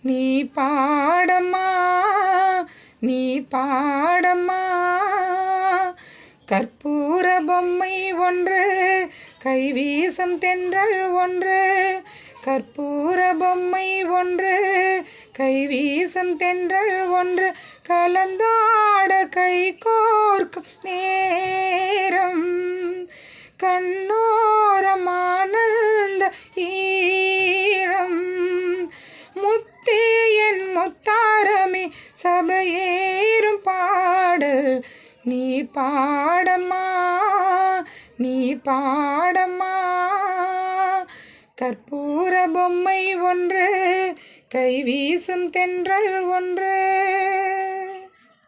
நீ பாடம்மா நீ பாடம்மா. கற்பூர பொம்மை ஒன்று கைவீசும் தென்றல் ஒன்று, கற்பூர பொம்மை ஒன்று கைவீசும் தென்றல் ஒன்று, கலந்தாட கை கோர்க்கும் நேரம், கண்ணோரமானந்த ஈரம். முத்தே என் முத்தாரமே சபையேறும் பாடல், நீ பாடம்மா நீ பாடம்மா. கற்பூர பொம்மை ஒன்று கைவீசும் தென்றல் ஒன்று.